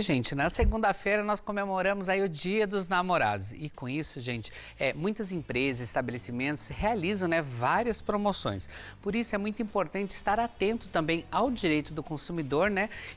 Gente, na segunda-feira nós comemoramos aí o Dia dos Namorados e com isso, gente, muitas empresas, estabelecimentos realizam, várias promoções. Por isso é muito importante estar atento também ao direito do consumidor,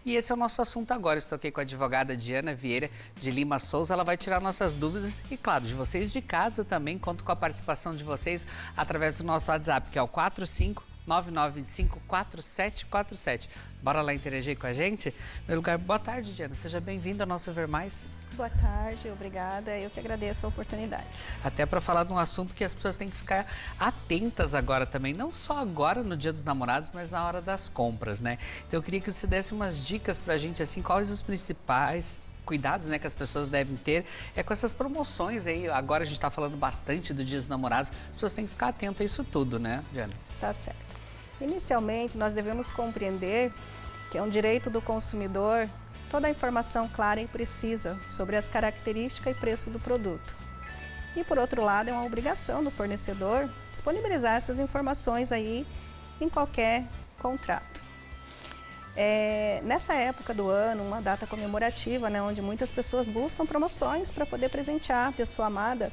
E esse é o nosso assunto agora. Estou aqui com a advogada Diana Vieira de Lima Souza, ela vai tirar nossas dúvidas e, claro, de vocês de casa também. Conto com a participação de vocês através do nosso WhatsApp, que é o 4599254747. Bora lá interagir com a gente? Meu lugar, boa tarde, Diana. Seja bem-vinda ao nosso Ver Mais. Boa tarde, obrigada. Eu que agradeço a oportunidade. Até para falar de um assunto que as pessoas têm que ficar atentas agora também, não só agora no Dia dos Namorados, mas na hora das compras, Então eu queria que você desse umas dicas pra gente, assim, quais os principais cuidados, que as pessoas devem ter com essas promoções aí. Agora a gente está falando bastante do Dia dos Namorados, as pessoas têm que ficar atentas a isso tudo, Diana? Está certo. Inicialmente, nós devemos compreender que é um direito do consumidor toda a informação clara e precisa sobre as características e preço do produto. E, por outro lado, é uma obrigação do fornecedor disponibilizar essas informações aí em qualquer contrato. Nessa época do ano, uma data comemorativa, onde muitas pessoas buscam promoções para poder presentear a pessoa amada,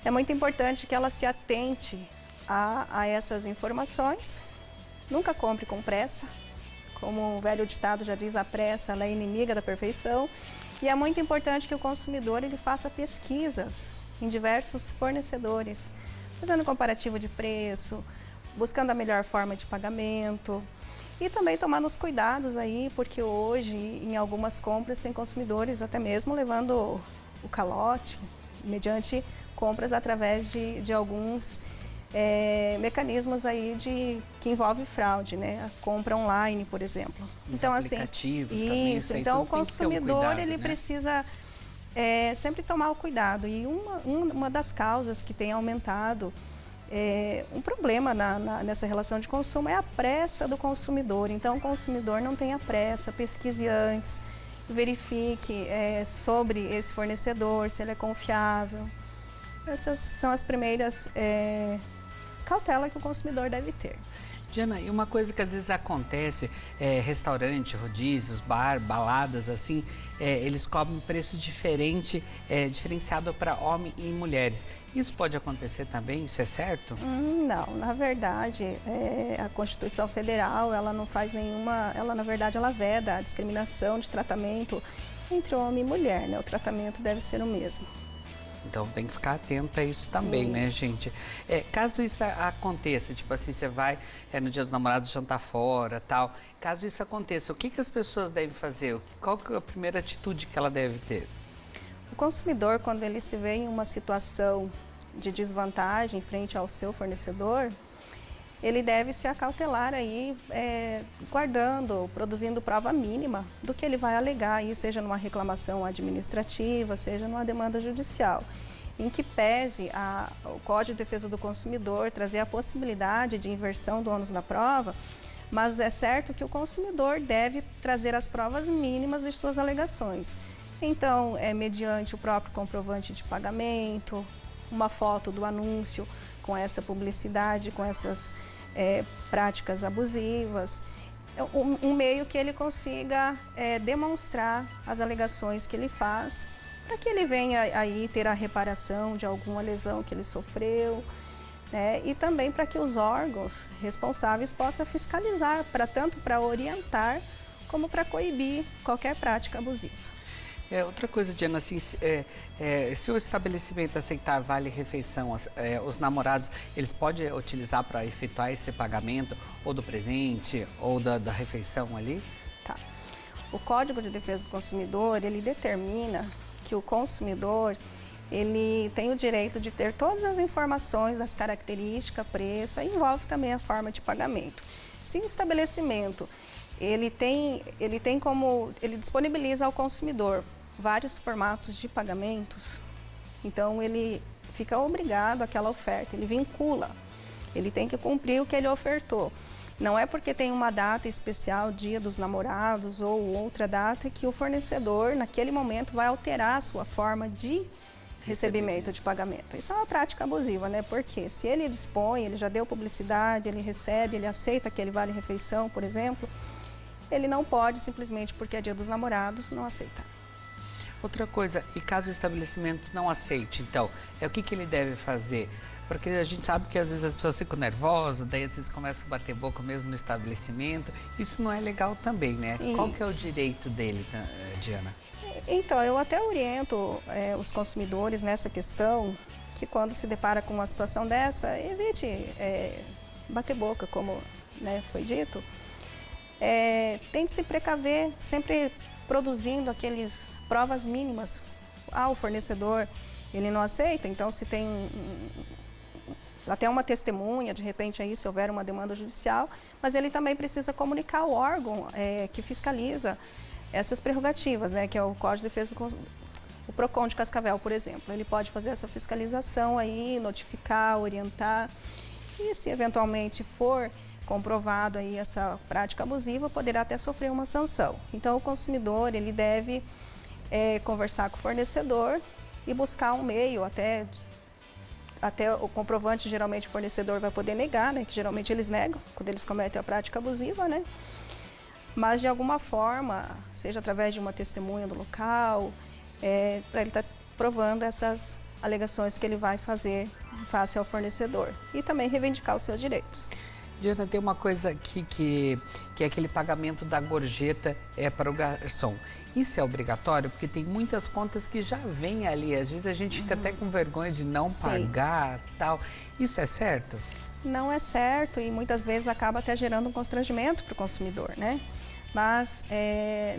é muito importante que ela se atente a essas informações. Nunca compre com pressa. Como o velho ditado já diz, a pressa ela é inimiga da perfeição. E é muito importante que o consumidor ele faça pesquisas em diversos fornecedores, fazendo comparativo de preço, buscando a melhor forma de pagamento e também tomando os cuidados aí, porque hoje em algumas compras tem consumidores até mesmo levando o calote mediante compras através de alguns mecanismos aí que envolve fraude, a compra online, por exemplo. Os então, aplicativos assim, também, isso. Então, o consumidor cuidado, ele precisa sempre tomar o cuidado. E uma das causas que tem aumentado um problema nessa relação de consumo é a pressa do consumidor. Então, o consumidor não tenha pressa, pesquise antes, verifique sobre esse fornecedor, se ele é confiável. Essas são as primeiras cautela que o consumidor deve ter. Diana, e uma coisa que às vezes acontece, restaurante, rodízios, bar, baladas, assim, eles cobram preço diferente, diferenciado para homens e mulheres. Isso pode acontecer também? Isso é certo? Não, na verdade, a Constituição Federal, ela não faz nenhuma, ela na verdade, ela veda a discriminação de tratamento entre homem e mulher, O tratamento deve ser o mesmo. Então tem que ficar atento a isso também, gente? Caso isso aconteça, tipo assim, você vai no Dia dos Namorados jantar fora, tal. Caso isso aconteça, o que as pessoas devem fazer? Qual que é a primeira atitude que ela deve ter? O consumidor, quando ele se vê em uma situação de desvantagem frente ao seu fornecedor, ele deve se acautelar aí, guardando, produzindo prova mínima do que ele vai alegar, aí, seja numa reclamação administrativa, seja numa demanda judicial, em que pese o Código de Defesa do Consumidor trazer a possibilidade de inversão do ônus da prova, mas é certo que o consumidor deve trazer as provas mínimas de suas alegações. Então, mediante o próprio comprovante de pagamento, uma foto do anúncio com essa publicidade, com essas práticas abusivas, um meio que ele consiga demonstrar as alegações que ele faz, para que ele venha aí ter a reparação de alguma lesão que ele sofreu, e também para que os órgãos responsáveis possam fiscalizar, tanto para orientar como para coibir qualquer prática abusiva. Outra coisa, Diana, assim, se o estabelecimento aceitar vale-refeição, os namorados, eles podem utilizar para efetuar esse pagamento, ou do presente, ou da refeição ali? Tá. O Código de Defesa do Consumidor, ele determina que o consumidor, ele tem o direito de ter todas as informações das características, preço, aí envolve também a forma de pagamento. Se o estabelecimento ele disponibiliza ao consumidor vários formatos de pagamentos, então ele fica obrigado àquela oferta, ele vincula, ele tem que cumprir o que ele ofertou. Não é porque tem uma data especial, Dia dos Namorados ou outra data, que o fornecedor, naquele momento, vai alterar a sua forma de recebimento de pagamento. Isso é uma prática abusiva, Porque se ele dispõe, ele já deu publicidade, ele recebe, ele aceita aquele vale-refeição, por exemplo, ele não pode, simplesmente porque é Dia dos Namorados, não aceitar. Outra coisa, e caso o estabelecimento não aceite, então, o que ele deve fazer? Porque a gente sabe que às vezes as pessoas ficam nervosas, daí às vezes começam a bater boca mesmo no estabelecimento. Isso não é legal também, né? Isso. Qual que é o direito dele, Diana? Então, eu até oriento os consumidores nessa questão, que quando se depara com uma situação dessa, evite bater boca, como, né, foi dito. Tente se precaver, sempre produzindo aqueles provas mínimas. O fornecedor, ele não aceita, então se tem até uma testemunha, de repente aí se houver uma demanda judicial, mas ele também precisa comunicar ao órgão que fiscaliza essas prerrogativas, né, que é o Código de Defesa o PROCON de Cascavel, por exemplo. Ele pode fazer essa fiscalização aí, notificar, orientar, e se eventualmente for comprovado aí essa prática abusiva, poderá até sofrer uma sanção. Então, o consumidor, ele deve conversar com o fornecedor e buscar um meio, até o comprovante, geralmente o fornecedor vai poder negar, né, que geralmente eles negam quando eles cometem a prática abusiva, né, mas de alguma forma, seja através de uma testemunha do local, para ele estar provando essas alegações que ele vai fazer face ao fornecedor e também reivindicar os seus direitos. Diana, tem uma coisa aqui que é aquele pagamento da gorjeta para o garçom. Isso é obrigatório? Porque tem muitas contas que já vêm ali. Às vezes a gente fica até com vergonha de não pagar, tal. Isso é certo? Não é certo e muitas vezes acaba até gerando um constrangimento para o consumidor, né? Mas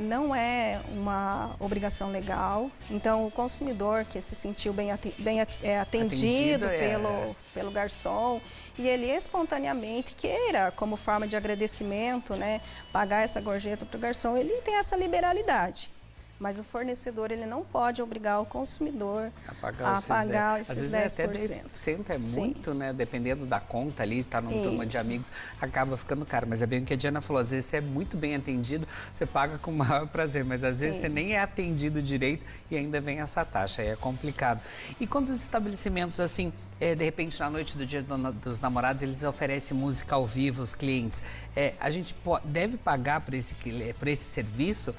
não é uma obrigação legal. Então, o consumidor que se sentiu bem atendido pelo garçom e ele espontaneamente queira, como forma de agradecimento, né, pagar essa gorjeta para o garçom, ele tem essa liberalidade. Mas o fornecedor, ele não pode obrigar o consumidor a pagar esses 10%. Às vezes até 10% é muito, né? Dependendo da conta ali, tá numa turma de amigos, acaba ficando caro. Mas é bem o que a Diana falou, às vezes você é muito bem atendido, você paga com o maior prazer, mas às vezes você nem é atendido direito e ainda vem essa taxa, aí é complicado. E quando os estabelecimentos, assim, de repente na noite do Dia dos Namorados, eles oferecem música ao vivo aos clientes, a gente deve pagar por esse serviço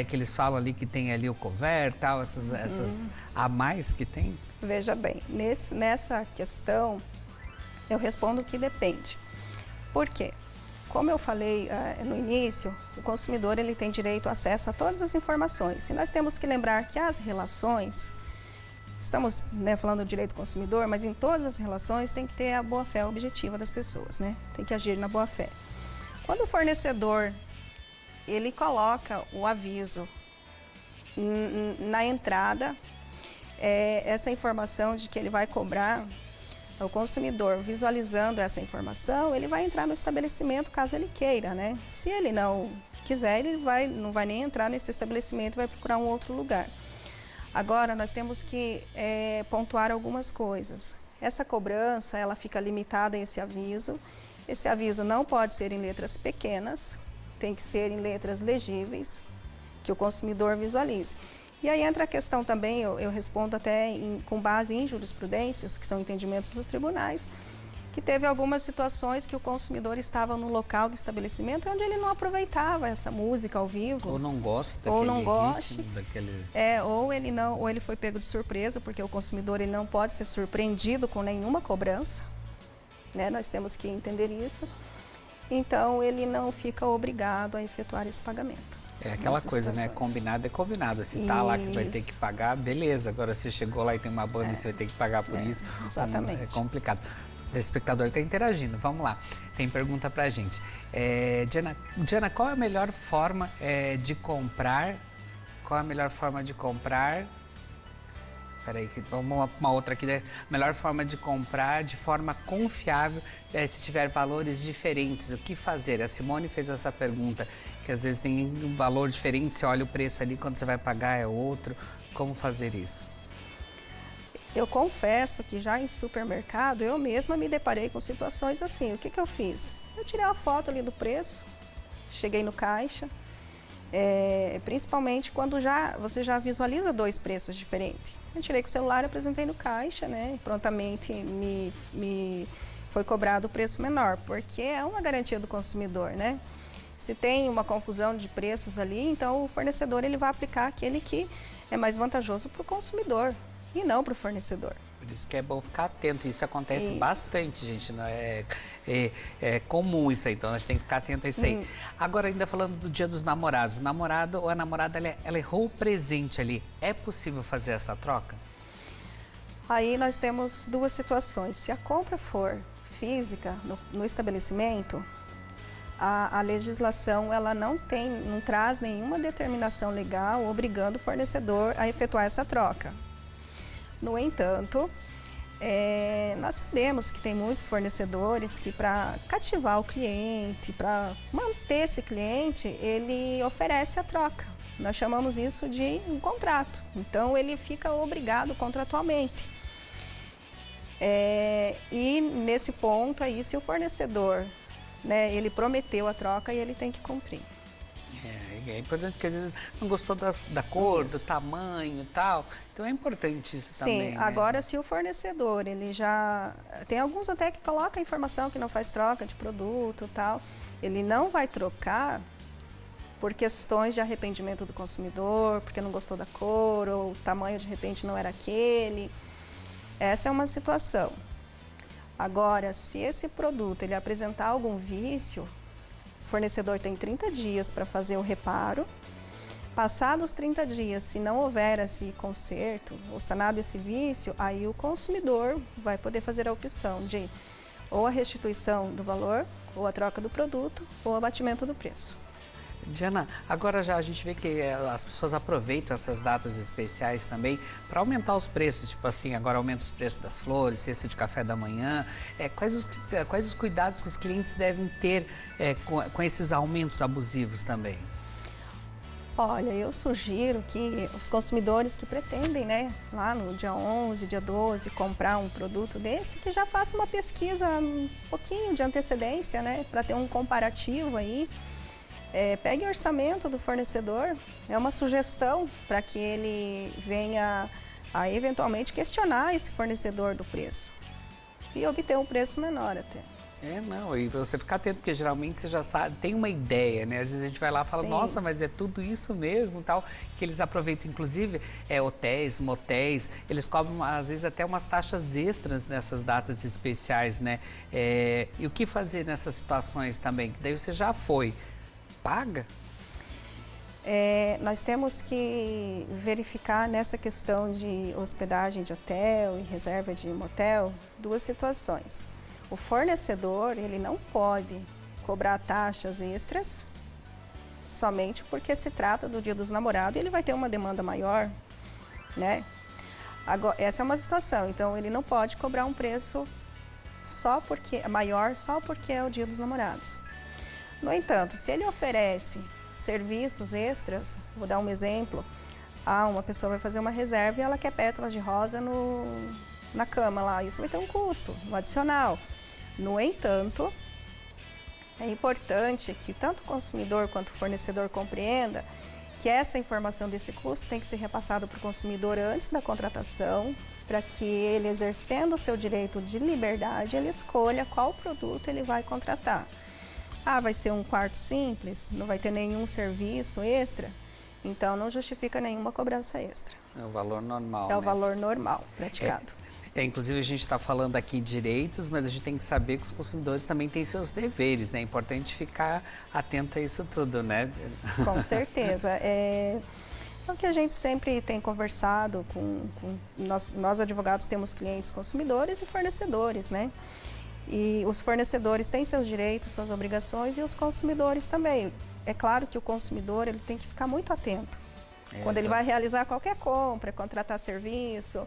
que eles falam ali que tem ali o couvert, tal, essas a mais que tem? Veja bem, nessa questão eu respondo que depende. Por quê? Como eu falei no início, o consumidor ele tem direito ao acesso a todas as informações. E nós temos que lembrar que as relações, estamos, né, falando do direito do consumidor, mas em todas as relações tem que ter a boa-fé objetiva das pessoas, né? Tem que agir na boa-fé. Quando o fornecedor ele coloca o aviso na entrada, essa informação de que ele vai cobrar, o consumidor visualizando essa informação, ele vai entrar no estabelecimento caso ele queira, né? Se ele não quiser, ele não vai nem entrar nesse estabelecimento, vai procurar um outro lugar. Agora, nós temos que pontuar algumas coisas. Essa cobrança, ela fica limitada a esse aviso. Esse aviso não pode ser em letras pequenas, tem que ser em letras legíveis, que o consumidor visualize. E aí entra a questão também, eu respondo até com base em jurisprudências, que são entendimentos dos tribunais, que teve algumas situações que o consumidor estava no local do estabelecimento onde ele não aproveitava essa música ao vivo. Ou não gosta daquele ou ele foi pego de surpresa, porque o consumidor ele não pode ser surpreendido com nenhuma cobrança, né? Nós temos que entender isso. Então, ele não fica obrigado a efetuar esse pagamento. É aquela coisa, né? Combinado é combinado. Se tá lá que vai ter que pagar, beleza. Agora, se chegou lá e tem uma banda e você vai ter que pagar por isso, exatamente. É complicado. O espectador está interagindo. Vamos lá. Tem pergunta pra gente. Diana, qual é a melhor forma de comprar? Qual é a melhor forma de comprar? Peraí, vamos uma outra aqui. Melhor forma de comprar de forma confiável, se tiver valores diferentes, o que fazer? A Simone fez essa pergunta, que às vezes tem um valor diferente, você olha o preço ali, quando você vai pagar é outro. Como fazer isso? Eu confesso que já em supermercado, eu mesma me deparei com situações assim. O que eu fiz? Eu tirei uma foto ali do preço, cheguei no caixa, principalmente quando você já visualiza dois preços diferentes. Eu tirei com o celular, apresentei no caixa, né? E prontamente me foi cobrado o preço menor, porque é uma garantia do consumidor, né? Se tem uma confusão de preços ali, então o fornecedor ele vai aplicar aquele que é mais vantajoso para o consumidor e não para o fornecedor. Por isso que é bom ficar atento. Isso acontece Isso. bastante, gente. Não é comum isso aí, então a gente tem que ficar atento a isso aí. Agora, ainda falando do Dia dos Namorados, o namorado ou a namorada ela errou o presente ali. É possível fazer essa troca? Aí nós temos duas situações. Se a compra for física no estabelecimento, a legislação ela não traz nenhuma determinação legal obrigando o fornecedor a efetuar essa troca. No entanto, nós sabemos que tem muitos fornecedores que para cativar o cliente, para manter esse cliente, ele oferece a troca. Nós chamamos isso de um contrato. Então, ele fica obrigado contratualmente. E nesse ponto aí, se o fornecedor, né, ele prometeu a troca, ele tem que cumprir. É importante porque às vezes não gostou da cor, do tamanho e tal. Então é importante isso também. Sim, né? agora se o fornecedor, ele já... Tem alguns até que colocam a informação que não faz troca de produto e tal. Ele não vai trocar por questões de arrependimento do consumidor, porque não gostou da cor ou o tamanho de repente não era aquele. Essa é uma situação. Agora, se esse produto ele apresentar algum vício, o fornecedor tem 30 dias para fazer o reparo. Passados os 30 dias, se não houver esse conserto ou sanado esse vício, aí o consumidor vai poder fazer a opção de ou a restituição do valor, ou a troca do produto, ou o abatimento do preço. Diana, agora já a gente vê que as pessoas aproveitam essas datas especiais também para aumentar os preços, tipo assim, agora aumenta os preços das flores, cesta de café da manhã. Quais os cuidados que os clientes devem ter com esses aumentos abusivos também? Olha, eu sugiro que os consumidores que pretendem, né, lá no dia 11, dia 12, comprar um produto desse, que já faça uma pesquisa um pouquinho de antecedência, né, para ter um comparativo aí. Pegue o orçamento do fornecedor, é uma sugestão para que ele venha a eventualmente questionar esse fornecedor do preço e obter um preço menor até. Não, e você ficar atento, porque geralmente você já sabe, tem uma ideia, né? Às vezes a gente vai lá e fala, Sim. Nossa, mas é tudo isso mesmo, tal, que eles aproveitam, inclusive, hotéis, motéis, eles cobram, às vezes, até umas taxas extras nessas datas especiais, né? E o que fazer nessas situações também? Que daí você já foi, paga? Nós temos que verificar nessa questão de hospedagem de hotel e reserva de motel, duas situações. O fornecedor, ele não pode cobrar taxas extras somente porque se trata do Dia dos Namorados e ele vai ter uma demanda maior, né? Agora, essa é uma situação, então ele não pode cobrar um preço maior só porque é o Dia dos Namorados. No entanto, se ele oferece serviços extras, vou dar um exemplo, uma pessoa vai fazer uma reserva e ela quer pétalas de rosa na cama lá, isso vai ter um custo, um adicional. No entanto, é importante que tanto o consumidor quanto o fornecedor compreenda que essa informação desse custo tem que ser repassada para o consumidor antes da contratação, para que ele, exercendo o seu direito de liberdade, ele escolha qual produto ele vai contratar. Vai ser um quarto simples, não vai ter nenhum serviço extra, então não justifica nenhuma cobrança extra. É o valor normal, o valor normal praticado. Inclusive, a gente está falando aqui direitos, mas a gente tem que saber que os consumidores também têm seus deveres, né? É importante ficar atento a isso tudo, né? Com certeza. É o que a gente sempre tem conversado com nós advogados temos clientes consumidores e fornecedores, né? E os fornecedores têm seus direitos, suas obrigações e os consumidores também. É claro que o consumidor ele tem que ficar muito atento quando ele vai realizar qualquer compra, contratar serviço,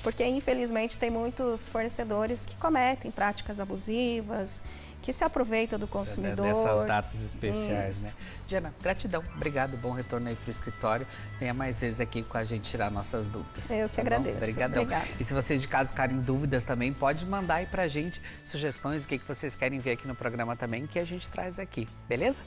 porque infelizmente tem muitos fornecedores que cometem práticas abusivas, que se aproveitam do consumidor. Dessas datas especiais, Isso. né? Diana, gratidão, obrigado, bom retorno aí para o escritório. Venha mais vezes aqui com a gente tirar nossas dúvidas. Eu que agradeço. Obrigadão. Obrigada. E se vocês de casa ficarem dúvidas também, pode mandar aí para a gente sugestões, o que vocês querem ver aqui no programa também, que a gente traz aqui, beleza?